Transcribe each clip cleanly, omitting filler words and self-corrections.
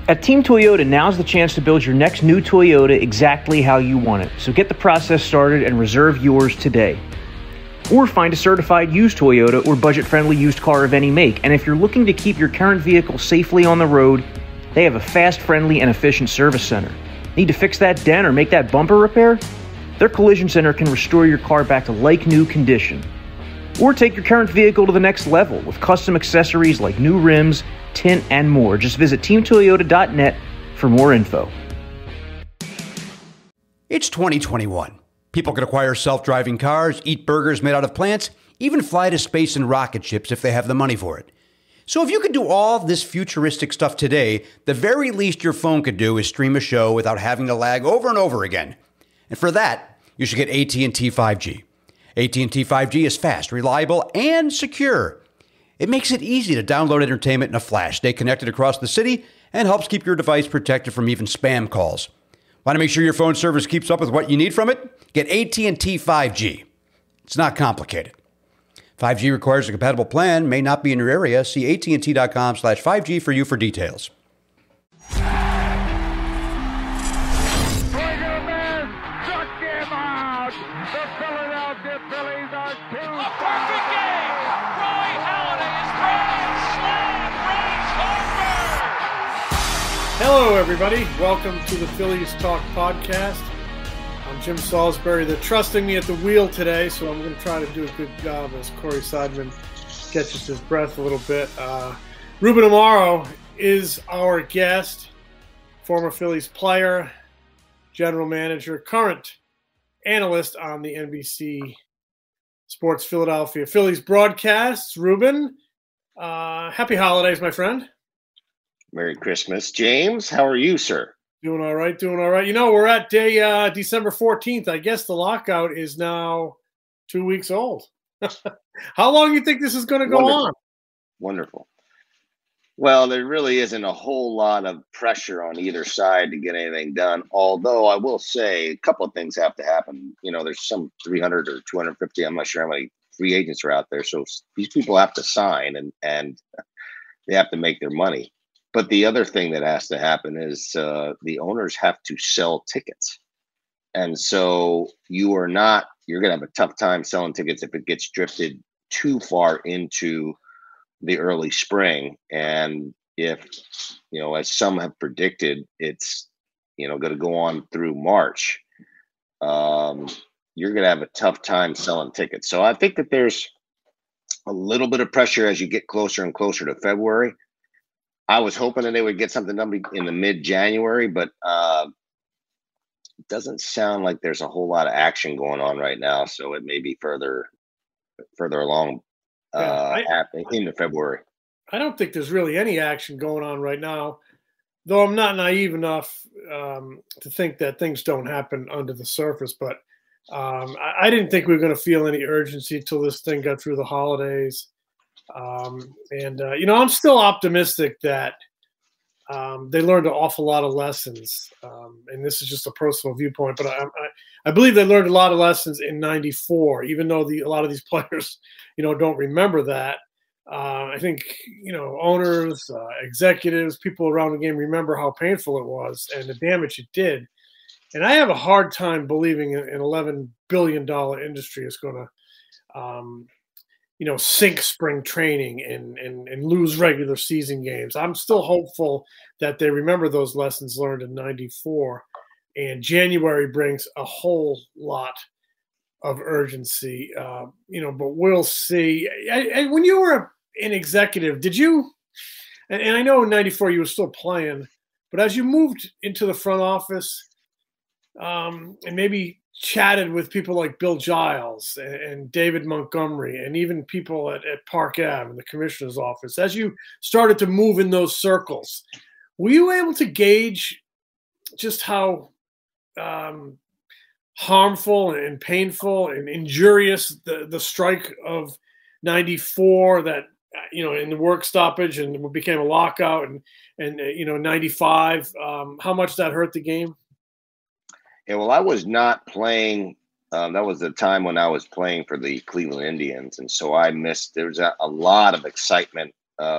At Team Toyota, now's the chance to build your next new Toyota exactly how you want it. So get the process started and reserve yours today. Or find a certified used Toyota or budget-friendly used car of any make. And if you're looking to keep your current vehicle safely on the road, they have a fast, friendly, and efficient service center. Need to fix that dent or make that bumper repair? Their collision center can restore your car back to like-new condition. Or take your current vehicle to the next level with custom accessories like new rims, tint, and more. Just visit teamtoyota.net for more info. It's 2021. People can acquire self-driving cars, eat burgers made out of plants, even fly to space in rocket ships if they have the money for it. So if you could do all this futuristic stuff today, the very least your phone could do is stream a show without having to lag over and over again. And for that, you should get AT&T 5G. AT&T 5G is fast, reliable, and secure. It makes it easy to download entertainment in a flash, stay connected across the city, and helps keep your device protected from even spam calls. Want to make sure your phone service keeps up with what you need from it? Get AT&T 5G. It's not complicated. 5G requires a compatible plan, may not be in your area. See AT&T.com/5G for you for details. Hello, everybody. Welcome to the Phillies Talk podcast. I'm Jim Salisbury. They're trusting me at the wheel today, so I'm going to try to do a good job as Corey Seidman catches his breath a little bit. Ruben Amaro is our guest, former Phillies player, general manager, current analyst on the NBC Sports Philadelphia Phillies broadcasts. Ruben, happy holidays, my friend. Merry Christmas. James, how are you, sir? Doing all right, doing all right. You know, we're at day December 14th. I guess the lockout is now 2 weeks old. How long do you think this is going to go on? Wonderful. Well, there really isn't a whole lot of pressure on either side to get anything done, although I will say a couple of things have to happen. You know, there's some 300 or 250, I'm not sure how many free agents are out there, so these people have to sign and they have to make their money. But the other thing that has to happen is the owners have to sell tickets. And so you're going to have a tough time selling tickets if it gets drifted too far into the early spring. And if, you know, as some have predicted, it's, you know, going to go on through March, you're going to have a tough time selling tickets. So I think that there's a little bit of pressure as you get closer and closer to February. I was hoping that they would get something done in the mid-January, but it doesn't sound like there's a whole lot of action going on right now. So it may be further along into February. I don't think there's really any action going on right now, though I'm not naive enough to think that things don't happen under the surface. But I didn't think we were going to feel any urgency until this thing got through the holidays. You know, I'm still optimistic that they learned an awful lot of lessons. And this is just a personal viewpoint, but I believe they learned a lot of lessons in '94, even though a lot of these players, you know, don't remember that. I think, you know, owners, executives, people around the game remember how painful it was and the damage it did. And I have a hard time believing an $11 billion industry is going to, you know, sink spring training and lose regular season games. I'm still hopeful that they remember those lessons learned in '94, and January brings a whole lot of urgency, you know, but we'll see. When you were an executive, did you, and I know in '94 you were still playing, but as you moved into the front office and maybe chatted with people like Bill Giles and David Montgomery and even people at Park Ave in the commissioner's office, as you started to move in those circles, were you able to gauge just how harmful and painful and injurious the strike of '94 that, you know, in the work stoppage and what became a lockout and you know, '95, how much that hurt the game? Yeah, well, I was not playing. That was the time when I was playing for the Cleveland Indians. And so I missed, there was a lot of excitement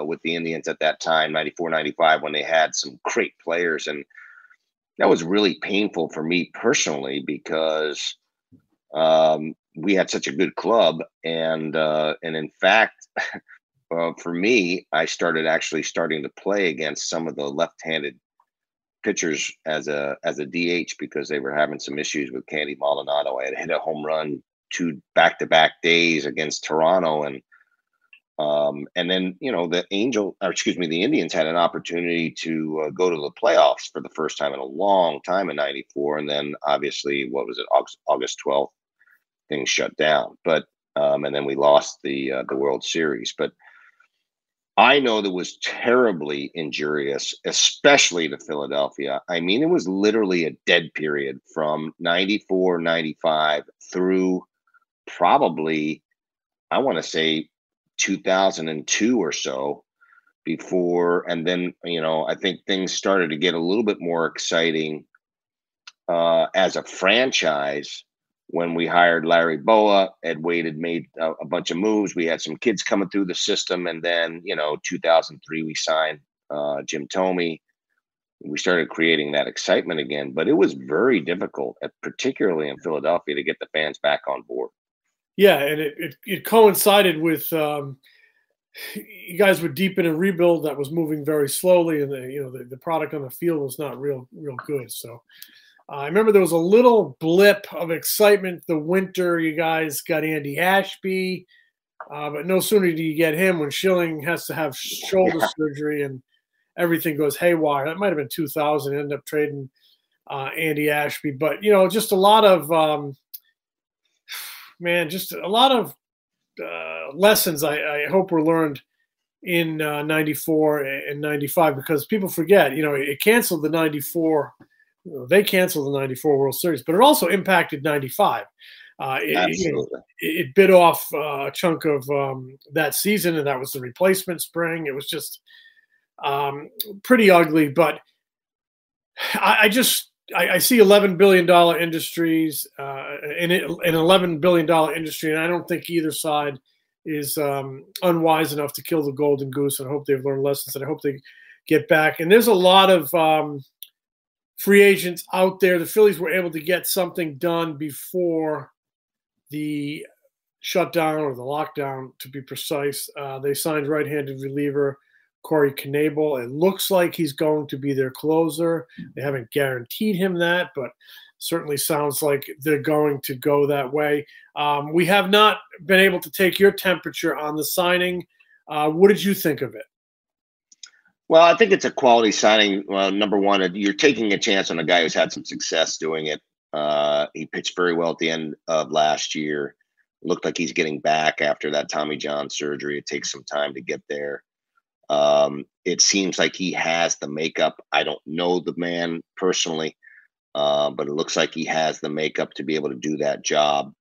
with the Indians at that time, 94, 95, when they had some great players. And that was really painful for me personally because we had such a good club. And in fact, for me, I started to play against some of the left-handed pitchers as a DH because they were having some issues with Candy Maldonado. I had hit a home run 2 back-to-back days against Toronto, and then the Indians had an opportunity to go to the playoffs for the first time in a long time in '94, and then obviously what was it, August 12th, things shut down. But and then we lost the World Series. But I know that was terribly injurious, especially to Philadelphia. I mean, it was literally a dead period from 94, 95 through probably, I want to say 2002 or so before. And then, I think things started to get a little bit more exciting as a franchise when we hired Larry Boa. Ed Wade had made a bunch of moves. We had some kids coming through the system. And then, 2003, we signed Jim Thome. We started creating that excitement again. But it was very difficult, particularly in Philadelphia, to get the fans back on board. Yeah, and it coincided with you guys were deep in a rebuild that was moving very slowly, and the product on the field was not real good. So I remember there was a little blip of excitement the winter. You guys got Andy Ashby, but no sooner do you get him when Schilling has to have shoulder surgery and everything goes haywire. That might have been 2000. Ended up trading Andy Ashby, but just a lot of lessons I hope were learned in 94 and 95, because people forget, it canceled the 94. They canceled the 94 World Series, but it also impacted 95. Absolutely. It bit off a chunk of that season, and that was the replacement spring. It was just pretty ugly, but I see $11 billion industries in an $11 billion industry, and I don't think either side is unwise enough to kill the golden goose. And I hope they've learned lessons, and I hope they get back. And there's a lot of free agents out there. The Phillies were able to get something done before the shutdown, or the lockdown, to be precise. They signed right-handed reliever Corey Knebel. It looks like he's going to be their closer. They haven't guaranteed him that, but certainly sounds like they're going to go that way. We have not been able to take your temperature on the signing. What did you think of it? Well, I think it's a quality signing. Well, number one, you're taking a chance on a guy who's had some success doing it. He pitched very well at the end of last year. Looked like he's getting back after that Tommy John surgery. It takes some time to get there. It seems like he has the makeup. I don't know the man personally, but it looks like he has the makeup to be able to do that job.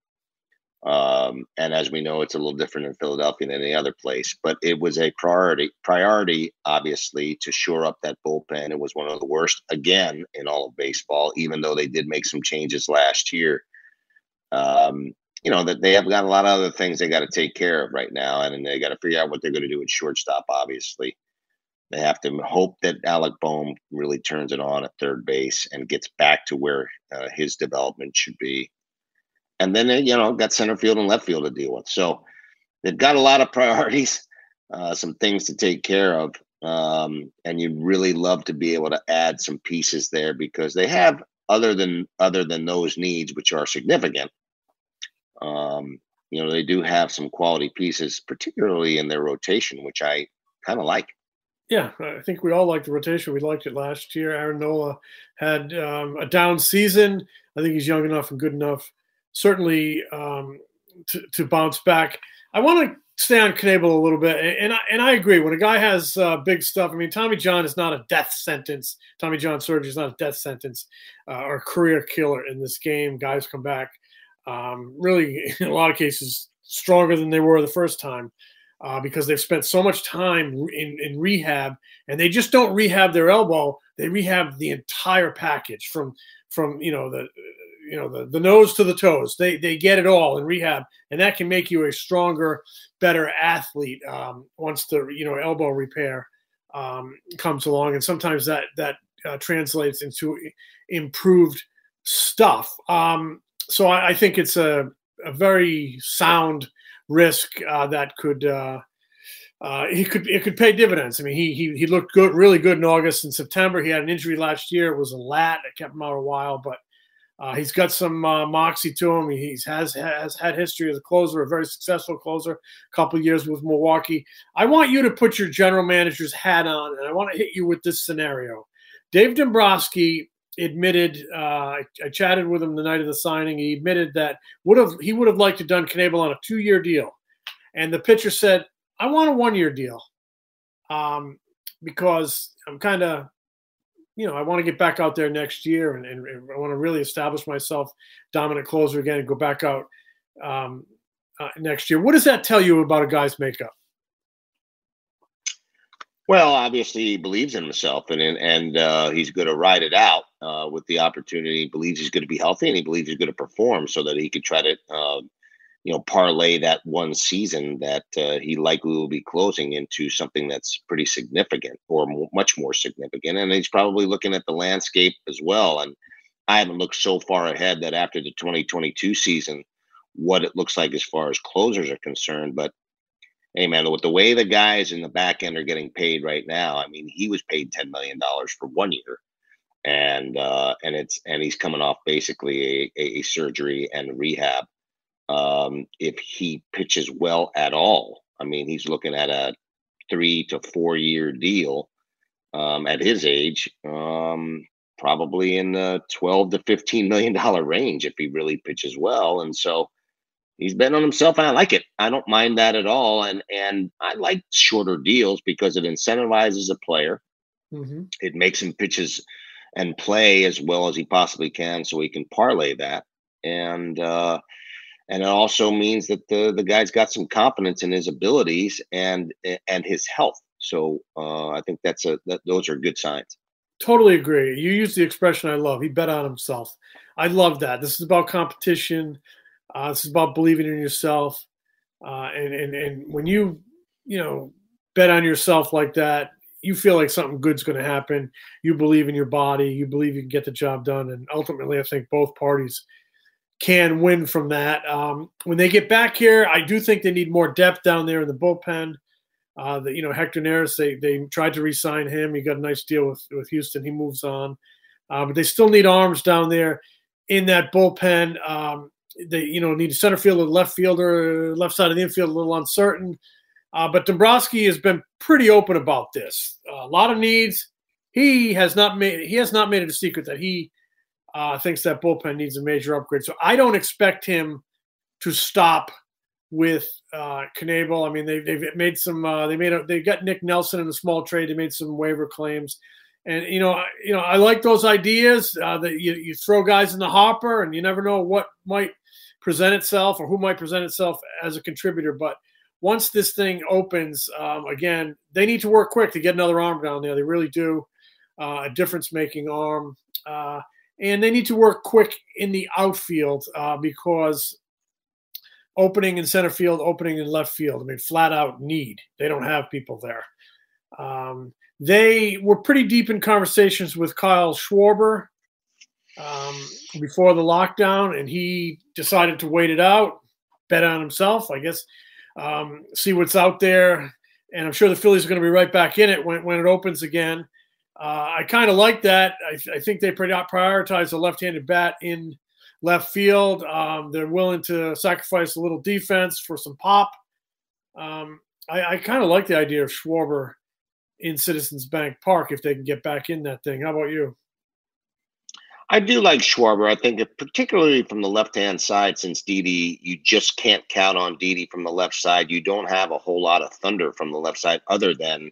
And as we know, it's a little different in Philadelphia than any other place, but it was a priority, obviously, to shore up that bullpen. It was one of the worst, again, in all of baseball, even though they did make some changes last year. That they have got a lot of other things they got to take care of right now, and they got to figure out what they're going to do at shortstop. Obviously, they have to hope that Alec Bohm really turns it on at third base and gets back to where his development should be. And then they, got center field and left field to deal with. So they've got a lot of priorities, some things to take care of, and you'd really love to be able to add some pieces there, because they have other than those needs, which are significant. They do have some quality pieces, particularly in their rotation, which I kind of like. Yeah, I think we all like the rotation. We liked it last year. Aaron Nola had a down season. I think he's young enough and good enough, certainly, to bounce back. I want to stay on Knebel a little bit, and I agree. When a guy has big stuff, I mean, Tommy John is not a death sentence. Tommy John surgery is not a death sentence or a career killer in this game. Guys come back. Really, in a lot of cases, stronger than they were the first time because they've spent so much time in rehab, and they just don't rehab their elbow. They rehab the entire package from the the nose to the toes. They get it all in rehab, and that can make you a stronger, better athlete once the elbow repair comes along, and sometimes that translates into improved stuff. So I think it's a very sound risk that could it could pay dividends. I mean, he looked good, really good in August and September. He had an injury last year. It was a lat that kept him out a while, but he's got some moxie to him. He has had history as a closer, a very successful closer, a couple of years with Milwaukee. I want you to put your general manager's hat on, and I want to hit you with this scenario. Dave Dombrowski admitted, I chatted with him the night of the signing. He admitted that he would have liked to done Knebel on a 2-year deal. And the pitcher said, I want a 1-year deal because I'm kind of, I want to get back out there next year and I want to really establish myself dominant closer again and go back out next year. What does that tell you about a guy's makeup? Well, obviously he believes in himself and he's going to ride it out with the opportunity. He believes he's going to be healthy and he believes he's going to perform so that he could try to, parlay that one season that he likely will be closing into something that's pretty significant or much more significant. And he's probably looking at the landscape as well. And I haven't looked so far ahead that after the 2022 season, what it looks like as far as closers are concerned. But hey, man, with the way the guys in the back end are getting paid right now, I mean, he was paid $10 million for 1 year, and he's coming off basically a surgery and rehab. If he pitches well at all, I mean, he's looking at a 3 to 4 year deal at his age, probably in the $12 to $15 million range if he really pitches well. And so he's betting on himself, and I like it. I don't mind that at all. And I like shorter deals because it incentivizes a player. Mm-hmm. It makes him pitches and play as well as he possibly can so he can parlay that. And it also means that the guy's got some confidence in his abilities and his health. So I think those are good signs. Totally agree. You use the expression I love. He bet on himself. I love that. This is about competition. This is about believing in yourself. And when you bet on yourself like that, you feel like something good's going to happen. You believe in your body. You believe you can get the job done. And ultimately, I think both parties can win from that. When they get back here, I do think they need more depth down there in the bullpen. Hector Neris, they tried to re-sign him. He got a nice deal with Houston. He moves on. But they still need arms down there in that bullpen. They need a center fielder, left fielder, left side of the infield, a little uncertain. But Dombrowski has been pretty open about this. A lot of needs. He has not made it a secret that he thinks that bullpen needs a major upgrade. So I don't expect him to stop with Knebel. I mean, they've made some. They got Nick Nelson in a small trade. They made some waiver claims, and I like those ideas that you throw guys in the hopper, and you never know what might present itself or who might present itself as a contributor. But once this thing opens, again, they need to work quick to get another arm down there. They really do, a difference-making arm. And they need to work quick in the outfield because opening in center field, opening in left field, I mean, flat out need. They don't have people there. They were pretty deep in conversations with Kyle Schwarber before the lockdown, and he decided to wait it out, bet on himself, I guess, see what's out there. And I'm sure the Phillies are going to be right back in it when it opens again. I kind of like that. I think they prioritize the left-handed bat in left field. They're willing to sacrifice a little defense for some pop. I kind of like the idea of Schwarber in Citizens Bank Park if they can get back in that thing. How about you? I do like Schwarber. I think particularly from the left-hand side, since Didi, you just can't count on Didi from the left side. You don't have a whole lot of thunder from the left side other than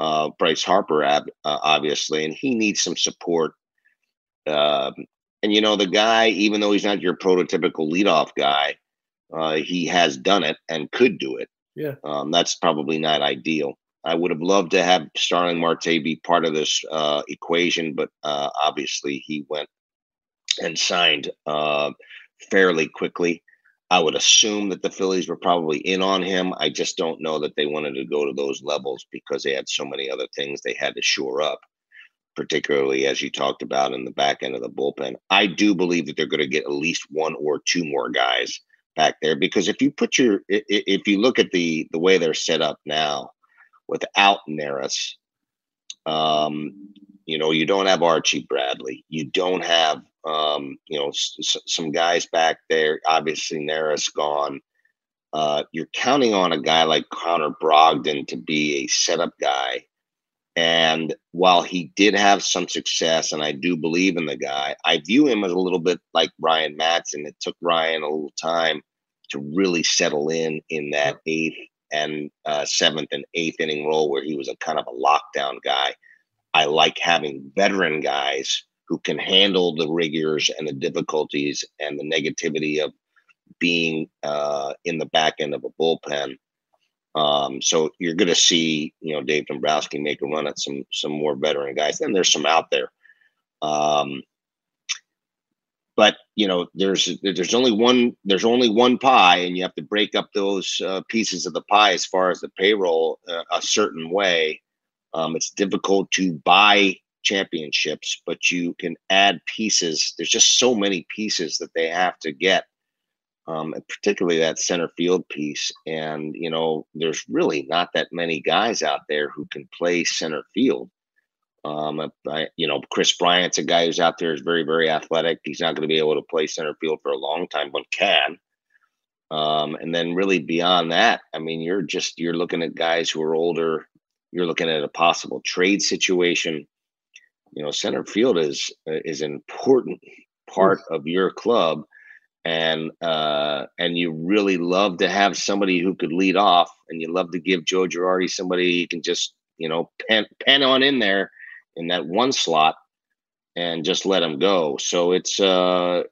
Bryce Harper, obviously, and he needs some support. And the guy, even though he's not your prototypical leadoff guy, he has done it and could do it. Yeah, that's probably not ideal. I would have loved to have Starling Marte be part of this equation, but obviously he went and signed fairly quickly. I would assume that the Phillies were probably in on him. I just don't know that they wanted to go to those levels because they had so many other things they had to shore up, particularly as you talked about in the back end of the bullpen. I do believe that they're going to get at least one or two more guys back there, because if you look at the way they're set up now without Neris, you don't have Archie Bradley. You don't have, some guys back there. Obviously, Neris gone. You're counting on a guy like Connor Brogdon to be a setup guy. And while he did have some success, and I do believe in the guy, I view him as a little bit like Ryan Madson. It took Ryan a little time to really settle in that eighth and seventh and eighth inning role where he was a kind of a lockdown guy. I like having veteran guys who can handle the rigors and the difficulties and the negativity of being in the back end of a bullpen. So you're going to see, Dave Dombrowski make a run at some more veteran guys. Then there's some out there. But there's only one pie, and you have to break up those pieces of the pie as far as the payroll a certain way. It's difficult to buy championships, but you can add pieces. There's just so many pieces that they have to get. And particularly that center field piece. And, there's really not that many guys out there who can play center field. Chris Bryant's a guy who's out there is very, very athletic. He's not going to be able to play center field for a long time, but can. And then really beyond that, I mean, you're looking at guys who are older. You're looking at a possible trade situation. Center field is an important part of your club. And you really love to have somebody who could lead off, and you love to give Joe Girardi somebody he can just, pen on in there in that one slot and just let him go. So it's Dave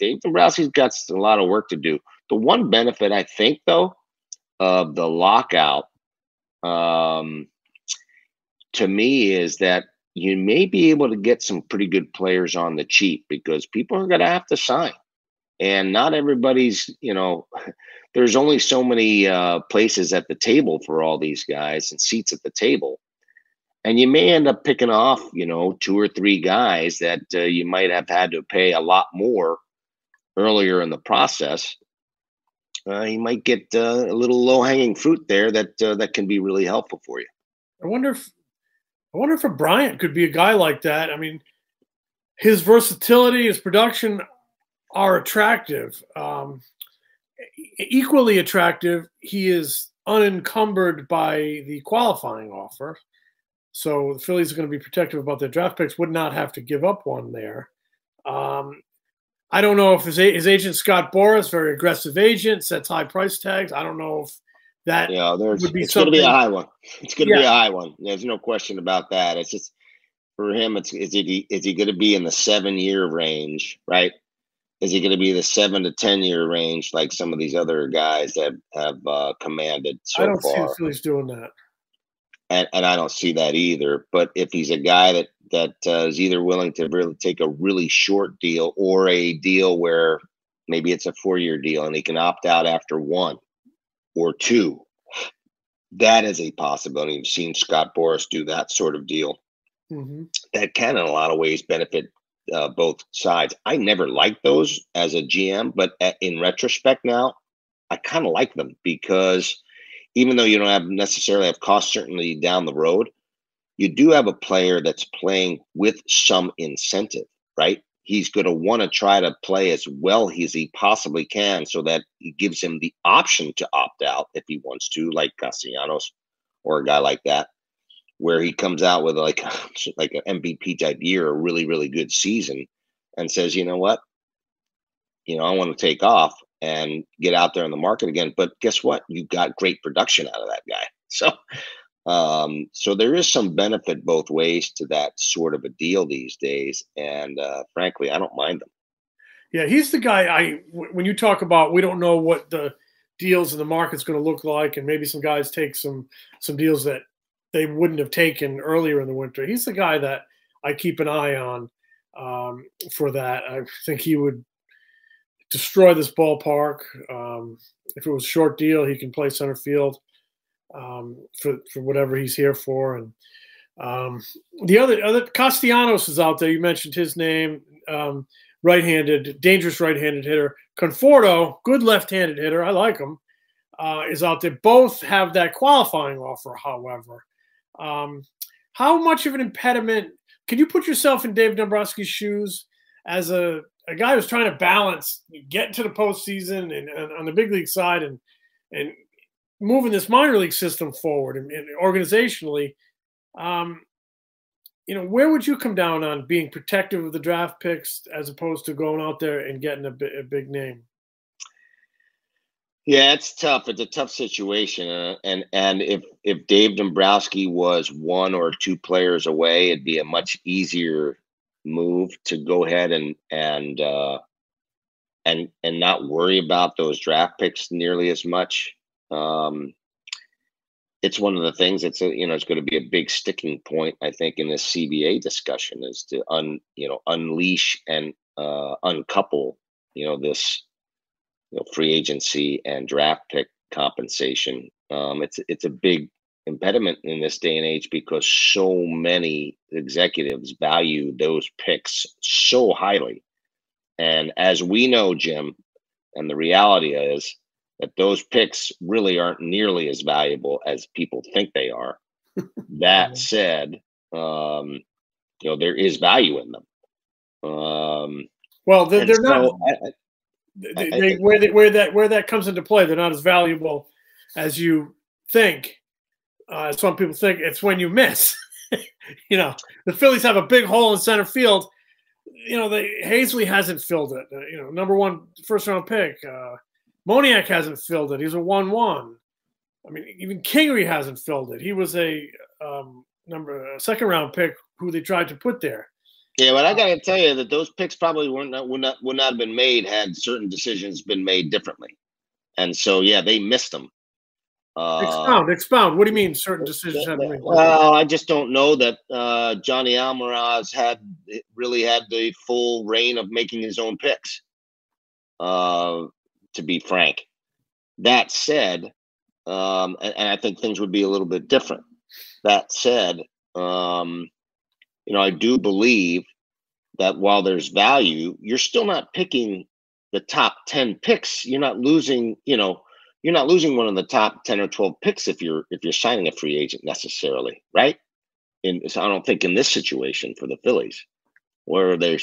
Dombrowski's got a lot of work to do. The one benefit, I think, though, of the lockout, to me, is that you may be able to get some pretty good players on the cheap, because people are going to have to sign. And not everybody's, there's only so many places at the table for all these guys and seats at the table. And you may end up picking off, 2 or 3 guys that you might have had to pay a lot more earlier in the process. You might get a little low-hanging fruit there that can be really helpful for you. I wonder if a Bryant could be a guy like that. I mean, his versatility, his production are attractive. Equally attractive, he is unencumbered by the qualifying offer. So the Phillies are going to be protective about their draft picks, would not have to give up one there. I don't know if his agent, Scott Boras, very aggressive agent, sets high price tags. I don't know if that would be it's going to be a high one. It's going to be a high one. There's no question about that. It's just, for him, is he going to be in the 7-year range, right? Is he going to be the 7 to 10-year range like some of these other guys that have commanded so far? I don't see the Phillies doing that. And I don't see that either. But if he's a guy that is either willing to really take a really short deal, or a deal where maybe it's a 4-year deal and he can opt out after 1 or 2, that is a possibility. You've seen Scott Boras do that sort of deal. Mm-hmm. That can, in a lot of ways, benefit both sides. I never liked those as a GM, but in retrospect now, I kind of like them, because even though you don't necessarily have cost certainty down the road, you do have a player that's playing with some incentive, right? He's going to want to try to play as well as he possibly can, so that it gives him the option to opt out if he wants to, like Castellanos or a guy like that, where he comes out with like an MVP type year, a really, really good season, and says, you know what, I want to take off and get out there in the market again. But guess what? You got great production out of that guy. So there is some benefit both ways to that sort of a deal these days. And frankly, I don't mind them. Yeah, he's the guy when you talk about, we don't know what the deals in the market's going to look like, and maybe some guys take some deals that they wouldn't have taken earlier in the winter. He's the guy that I keep an eye on. for that. I think he would destroy this ballpark. If it was a short deal, he can play center field for whatever he's here for. And the other Castellanos is out there. You mentioned his name. Right-handed, dangerous right-handed hitter. Conforto, good left-handed hitter. I like him. Is out there. Both have that qualifying offer, however. How much of an impediment can you put yourself in Dave Dombrowski's shoes as a guy who's trying to balance getting to the postseason and on the big league side and moving this minor league system forward and organizationally? Where would you come down on being protective of the draft picks as opposed to going out there and getting a big name? Yeah, it's tough. It's a tough situation, and if Dave Dombrowski was one or two players away, it'd be a much easier move to go ahead and not worry about those draft picks nearly as much. It's one of the things that's it's going to be a big sticking point, I think, in this CBA discussion is to unleash and uncouple this free agency and draft pick compensation. It's a big impediment in this day and age because so many executives value those picks so highly. And as we know, Jim, and the reality is that those picks really aren't nearly as valuable as people think they are. That said, there is value in them. Well, they're not. Where that comes into play, they're not as valuable as you think. Some people think it's when you miss. The Phillies have a big hole in center field. Hazley hasn't filled it. Number one first round pick. Moniak hasn't filled it. He's a 1-1. I mean, even Kingery hasn't filled it. He was a second round pick who they tried to put there. Yeah, but I got to tell you that those picks probably would not have been made had certain decisions been made differently. And so, yeah, they missed them. Expound. What do you mean certain decisions have been made? Well, I just don't know that Johnny Almaraz really had the full reign of making his own picks, to be frank. That said, and I think things would be a little bit different. That said, I do believe that while there's value, you're still not picking the top 10 picks. You're not losing, you're not losing one of the top 10 or 12 picks if you're signing a free agent necessarily, right? So I don't think in this situation for the Phillies, where they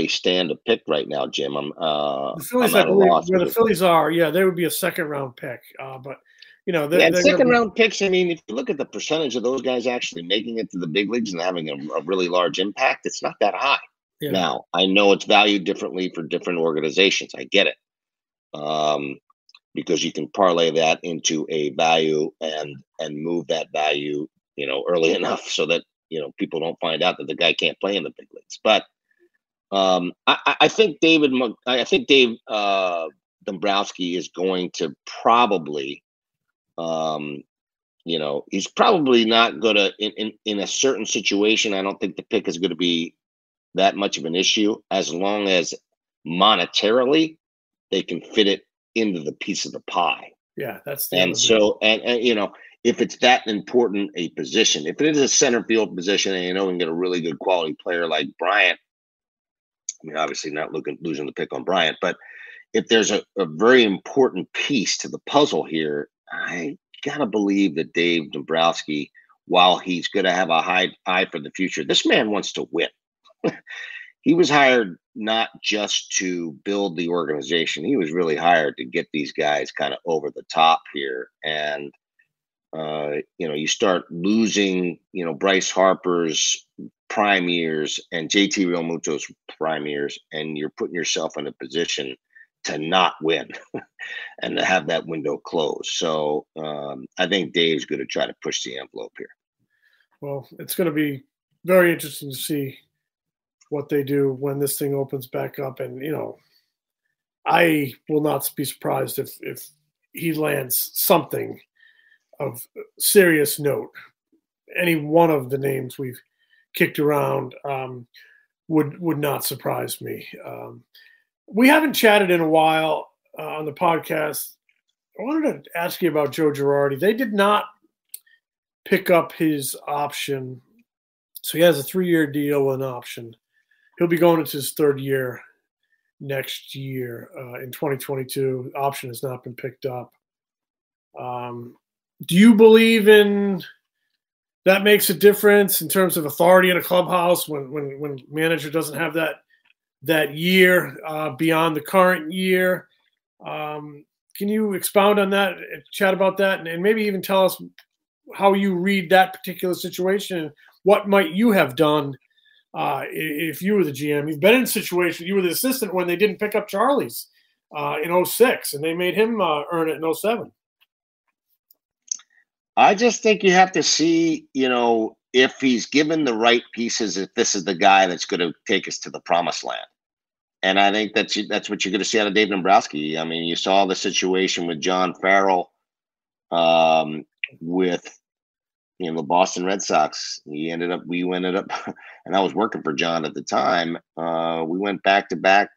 stand to pick right now, Jim. The Phillies, I believe, where the Phillies are, they would be a second round pick, but. They're second round picks. I mean, if you look at the percentage of those guys actually making it to the big leagues and having a really large impact, it's not that high. Yeah. Now, I know it's valued differently for different organizations. I get it. Because you can parlay that into a value and move that value, early enough so that, people don't find out that the guy can't play in the big leagues. But I think Dave Dombrowski is going to probably he's probably not going to, in a certain situation, I don't think the pick is going to be that much of an issue as long as monetarily they can fit it into the piece of the pie. Yeah, that's and so and if it's that important a position, if it is a center field position and we can get a really good quality player like Bryant, I mean, obviously not losing the pick on Bryant, but if there's a very important piece to the puzzle here, I gotta believe that Dave Dombrowski, while he's gonna have a high eye for the future, this man wants to win. He was hired not just to build the organization; he was really hired to get these guys kind of over the top here. And you start losing, Bryce Harper's prime years and JT Realmuto's prime years, and you're putting yourself in a position to not win and to have that window closed. So I think Dave's going to try to push the envelope here. Well, it's going to be very interesting to see what they do when this thing opens back up. And, I will not be surprised if he lands something of serious note. Any one of the names we've kicked around. would not surprise me. We haven't chatted in a while on the podcast. I wanted to ask you about Joe Girardi. They did not pick up his option, so he has a 3-year deal with an option. He'll be going into his 3rd year next year in 2022. The option has not been picked up. Do you believe in that makes a difference in terms of authority in a clubhouse when manager doesn't have that year beyond the current year? Can you expound on that, chat about that, and maybe even tell us how you read that particular situation and what might you have done if you were the GM? You've been in a situation, you were the assistant when they didn't pick up Charlie's in 06, and they made him earn it in 07. I just think you have to see, if he's given the right pieces, if this is the guy that's going to take us to the promised land. And I think that's what you're going to see out of Dave Dombrowski. I mean, you saw the situation with John Farrell with the Boston Red Sox. We ended up, and I was working for John at the time. We went back-to-back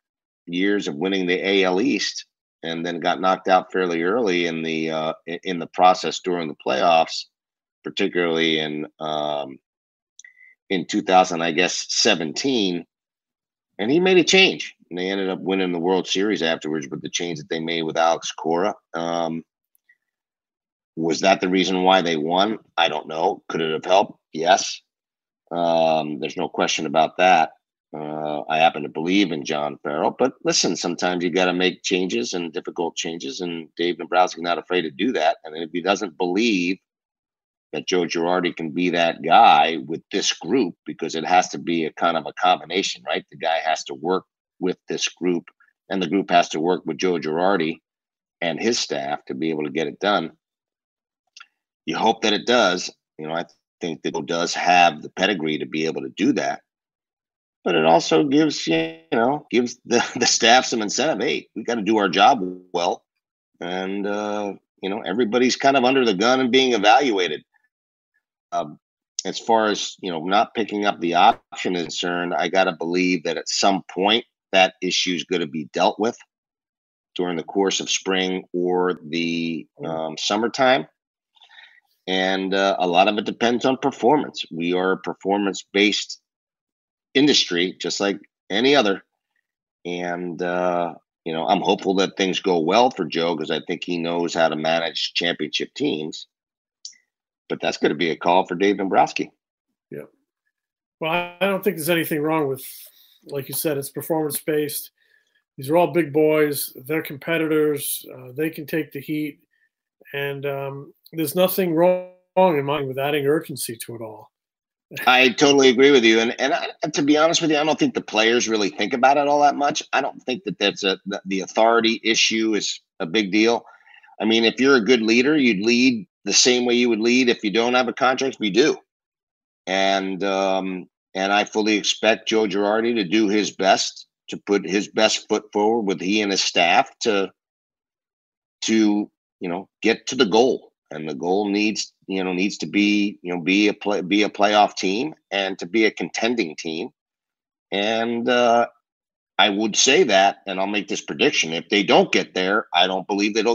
years of winning the AL East, and then got knocked out fairly early in the process during the playoffs, particularly in 2017. And he made a change, and they ended up winning the World Series afterwards with the change that they made with Alex Cora. Was that the reason why they won? I don't know. Could it have helped? Yes. There's no question about that. I happen to believe in John Farrell, but listen, sometimes you got to make changes and difficult changes, and Dave Dombrowski's not afraid to do that. And if he doesn't believe that Joe Girardi can be that guy with this group, because it has to be a kind of a combination, right? The guy has to work with this group, and the group has to work with Joe Girardi and his staff to be able to get it done. You hope that it does. I think that it does have the pedigree to be able to do that. But it also gives the staff some incentive. Hey, we got to do our job well, and everybody's kind of under the gun and being evaluated. As far as not picking up the option is concerned, I got to believe that at some point that issue is going to be dealt with during the course of spring or the summertime, and a lot of it depends on performance. We are a performance-based industry, just like any other. And, I'm hopeful that things go well for Joe, because I think he knows how to manage championship teams. But that's going to be a call for Dave Dombrowski. Yeah. Well, I don't think there's anything wrong with, like you said, it's performance-based. These are all big boys. They're competitors. They can take the heat. And there's nothing wrong in mind with adding urgency to it all. I totally agree with you. And to be honest with you, I don't think the players really think about it all that much. I don't think that the authority issue is a big deal. I mean, if you're a good leader, you'd lead the same way you would lead if you don't have a contract. We do. And I fully expect Joe Girardi to do his best, to put his best foot forward with he and his staff to get to the goal. And the goal needs to be be a playoff team, and to be a contending team. And I would say that, and I'll make this prediction: if they don't get there, I don't believe that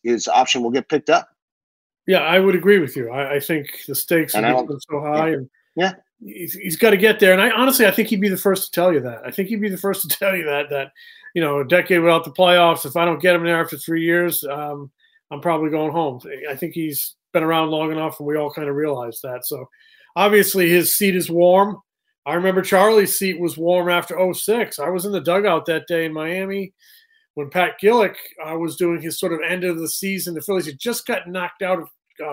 his option will get picked up. Yeah, I would agree with you. I think the stakes are so high, and he's got to get there. And I think he'd be the first to tell you that. I think he'd be the first to tell you that a decade without the playoffs, if I don't get him there after 3 years, I'm probably going home. I think he's been around long enough, and we all kind of realize that. So obviously his seat is warm. I remember Charlie's seat was warm after 06. I was in the dugout that day in Miami when Pat Gillick was doing his sort of end of the season. The Phillies had just got knocked out of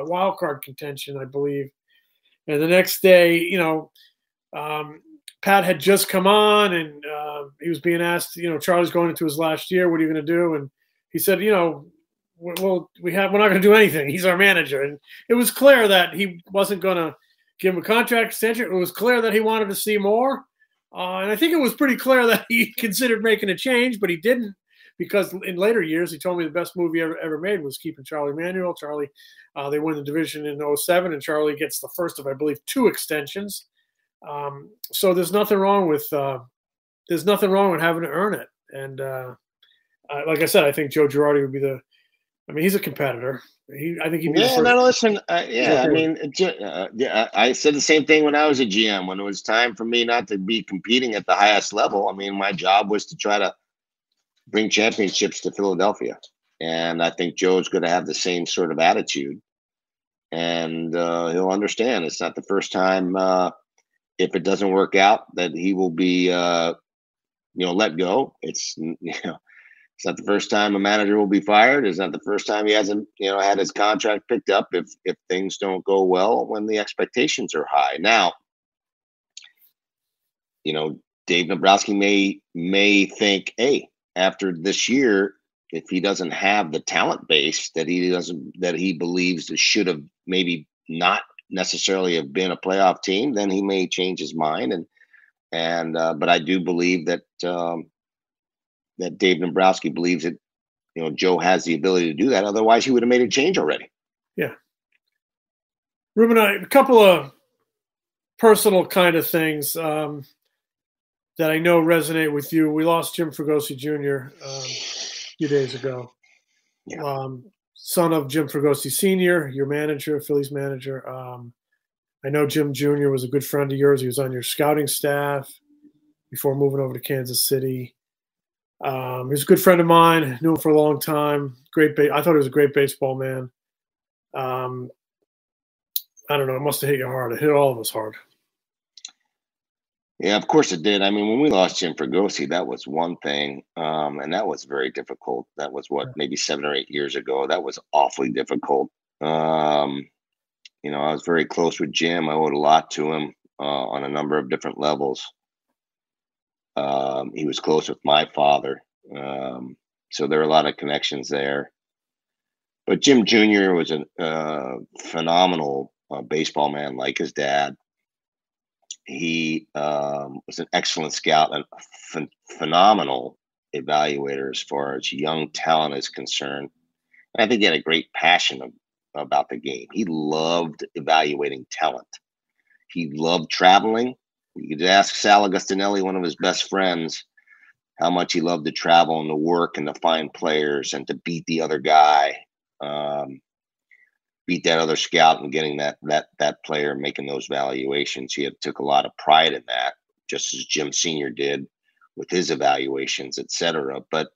wild card contention, I believe. And the next day, Pat had just come on, and he was being asked, Charlie's going into his last year. What are you going to do? And he said, we're not going to do anything. He's our manager. And it was clear that he wasn't going to give him a contract extension. It was clear that he wanted to see more. And I think it was pretty clear that he considered making a change, but he didn't, because in later years, he told me the best move he ever made was keeping Charlie Manuel. Charlie, they win the division in 07, and Charlie gets the first of, I believe, 2 extensions. So there's nothing wrong with there's nothing wrong with having to earn it. And like I said, I think Joe Girardi would be he's a competitor. I think he'd be the Yeah, first. no, listen. Yeah, I okay. mean, yeah, I said the same thing when I was a GM. When it was time for me not to be competing at the highest level, I mean, my job was to try to bring championships to Philadelphia, and I think Joe's going to have the same sort of attitude, and he'll understand. It's not the first time. If it doesn't work out, that he will be, let go. It's It's not the first time a manager will be fired. It's not the first time he hasn't, had his contract picked up if things don't go well when the expectations are high. Now, Dave Dombrowski may think, hey, after this year, if he doesn't have the talent base that he believes that should have maybe not necessarily have been a playoff team, then he may change his mind. But I do believe that that Dave Dombrowski believes that Joe has the ability to do that. Otherwise, he would have made a change already. Yeah. Ruben, a couple of personal kind of things that I know resonate with you. We lost Jim Fregosi Jr. A few days ago. Yeah. Son of Jim Fregosi Sr., your manager, Phillies manager. I know Jim Jr. was a good friend of yours. He was on your scouting staff before moving over to Kansas City. He was a good friend of mine. Knew him for a long time. I thought he was a great baseball man. I don't know. It must have hit you hard. It hit all of us hard. Yeah, of course it did. I mean, when we lost Jim Fregosi, that was one thing, and that was very difficult. That was maybe 7 or 8 years ago. That was awfully difficult. I was very close with Jim. I owed a lot to him on a number of different levels. He was close with my father, so there are a lot of connections there. But Jim Jr. was a phenomenal baseball man, like his dad. He was an excellent scout and phenomenal evaluator as far as young talent is concerned. And I think he had a great passion about the game. He loved evaluating talent. He loved traveling. You could ask Sal Agustinelli, one of his best friends, how much he loved to travel and to work and to find players and to beat the other guy, beat that other scout and getting that player, making those valuations. He took a lot of pride in that, just as Jim Sr. did with his evaluations, et cetera. But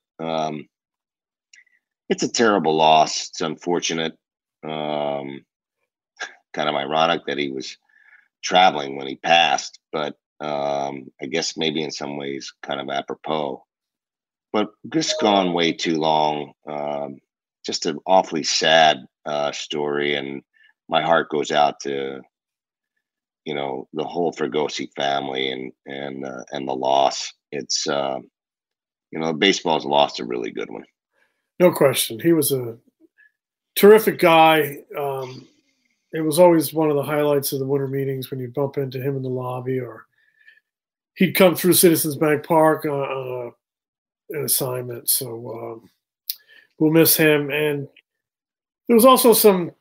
it's a terrible loss. It's unfortunate. Kind of ironic that he was traveling when he passed, but I guess maybe in some ways kind of apropos. But just gone way too long. Just an awfully sad story, and my heart goes out to the whole Fregosi family and the loss. It's baseball's lost a really good one. No question. He was a terrific guy. It was always one of the highlights of the winter meetings when you bump into him in the lobby, or he'd come through Citizens Bank Park on an assignment. So we'll miss him. And there was also some,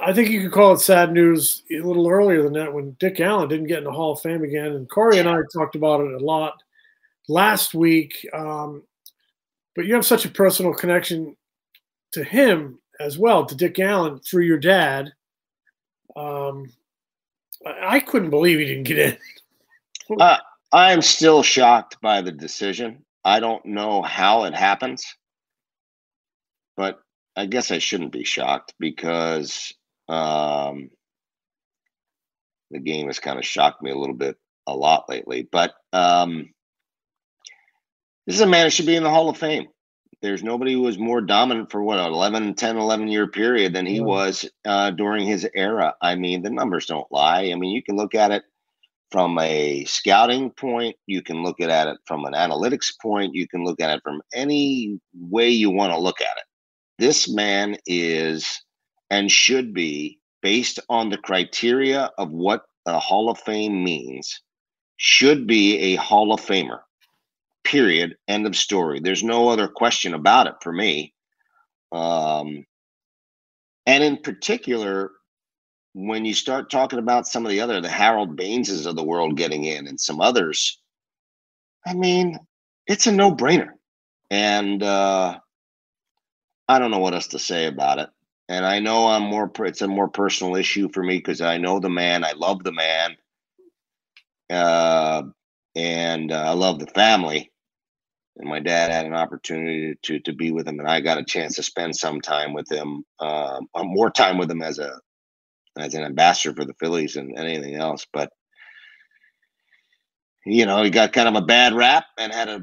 I think you could call it sad news a little earlier than that, when Dick Allen didn't get in the Hall of Fame again. And Corey and I talked about it a lot last week. But you have such a personal connection to him as well, to Dick Allen, through your dad. I couldn't believe he didn't get in. I am still shocked by the decision. I don't know how it happens, but I guess I shouldn't be shocked because the game has kind of shocked me a lot lately. But this is a man who should be in the Hall of Fame. There's nobody who was more dominant for 11 year period than he was during his era. I mean, the numbers don't lie. I mean, you can look at it from a scouting point. You can look at it from an analytics point. You can look at it from any way you want to look at it. This man is and should be, based on the criteria of what a Hall of Fame means, should be a Hall of Famer. Period. End of story. There's no other question about it for me. And in particular, when you start talking about some of the Harold Baineses of the world getting in and some others, I mean, it's a no-brainer. And I don't know what else to say about it. And I know it's a more personal issue for me because I know the man. I love the man. And I love the family. And my dad had an opportunity to be with him, and I got a chance to spend some time with him, more time with him as an ambassador for the Phillies than anything else. But he got kind of a bad rap and had a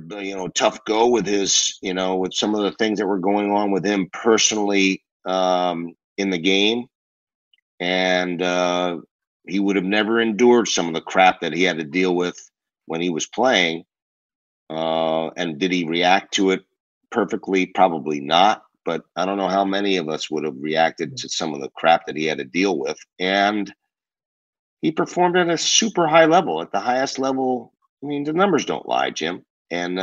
tough go with his with some of the things that were going on with him personally in the game, and he would have never endured some of the crap that he had to deal with when he was playing. And did he react to it perfectly? Probably not. But I don't know how many of us would have reacted to some of the crap that he had to deal with. And he performed at a super high level, at the highest level. I mean, the numbers don't lie, Jim. And,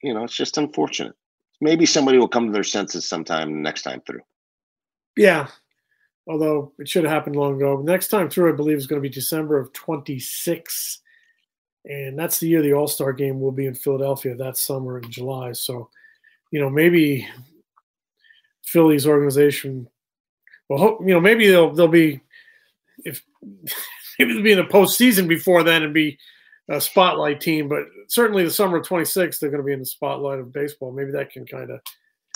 it's just unfortunate. Maybe somebody will come to their senses sometime next time through. Yeah. Although it should have happened long ago. Next time through, I believe, is going to be December of 26. And that's the year the All-Star game will be in Philadelphia that summer in July. So, maybe Phillies organization, well, maybe they'll be, maybe they'll be in the postseason before then and be a spotlight team. But certainly the summer of 26, they're going to be in the spotlight of baseball. Maybe that can kind of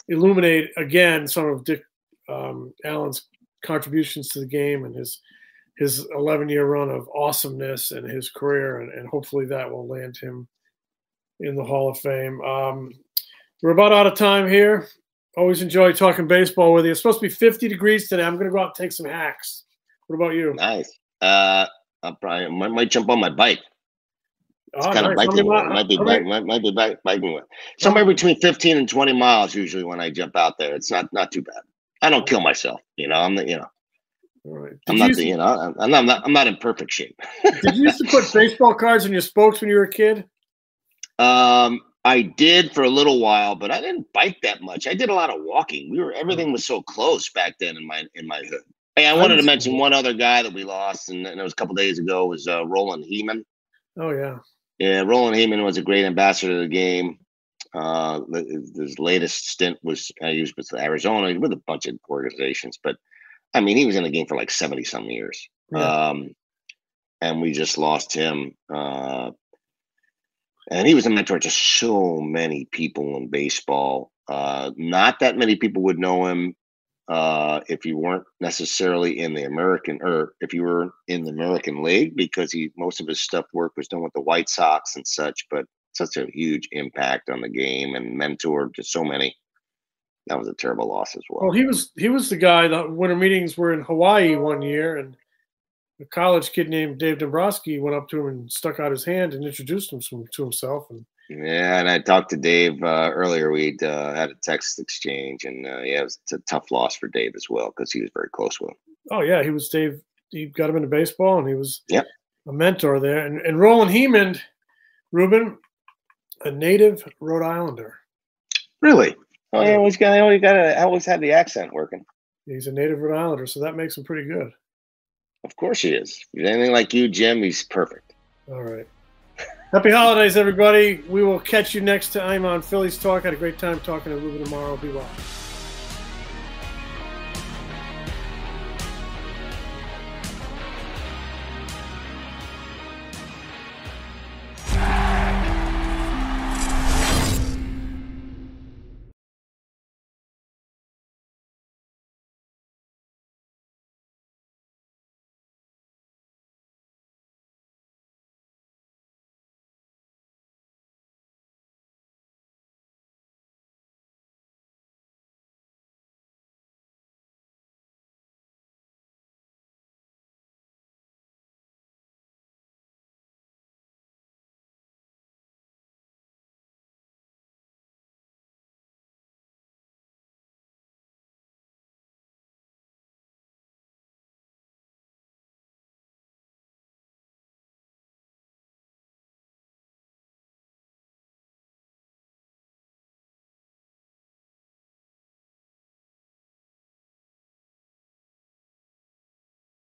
illuminate again some of Dick Allen's contributions to the game and his 11-year run of awesomeness and his career, and hopefully that will land him in the Hall of Fame. We're about out of time here. Always enjoy talking baseball with you. It's supposed to be 50 degrees today. I'm going to go out and take some hacks. What about you? Nice. I might jump on my bike. It's kind of biking. Might be biking with. Somewhere between 15 and 20 miles usually when I jump out there. It's not too bad. I don't kill myself. I'm All right. I'm not in perfect shape. Did you used to put baseball cards in your spokes when you were a kid? I did for a little while, but I didn't bike that much. I did a lot of walking. Everything was so close back then in my hood. Hey, I wanted to mention one other guy that we lost, and it was a couple days ago, was Roland Heeman. Oh yeah. Yeah, Roland Heeman was a great ambassador to the game. His latest stint was he was with Arizona with a bunch of organizations, but I mean, he was in the game for like 70-some years. Yeah. And we just lost him. And he was a mentor to so many people in baseball. Not that many people would know him if you weren't necessarily in the American, or if you were in the American League, because most of his work was done with the White Sox and such, but such a huge impact on the game and mentor to so many. That was a terrible loss as well. Well, he was the guy that winter meetings were in Hawaii one year, and a college kid named Dave Dombrowski went up to him and stuck out his hand and introduced him to himself. And I talked to Dave earlier. We'd had a text exchange, and it was a tough loss for Dave as well because he was very close with him. Oh yeah, he was Dave. He got him into baseball, and he was a mentor there. And Roland Heeman, Ruben, a native Rhode Islander. Really? Oh, yeah, I always had the accent working. He's a native Rhode Islander, so that makes him pretty good. Of course he is. If he's anything like you, Jim, he's perfect. All right. Happy holidays, everybody. We will catch you next time on Phillies Talk. Had a great time talking to Ruben tomorrow. Be well.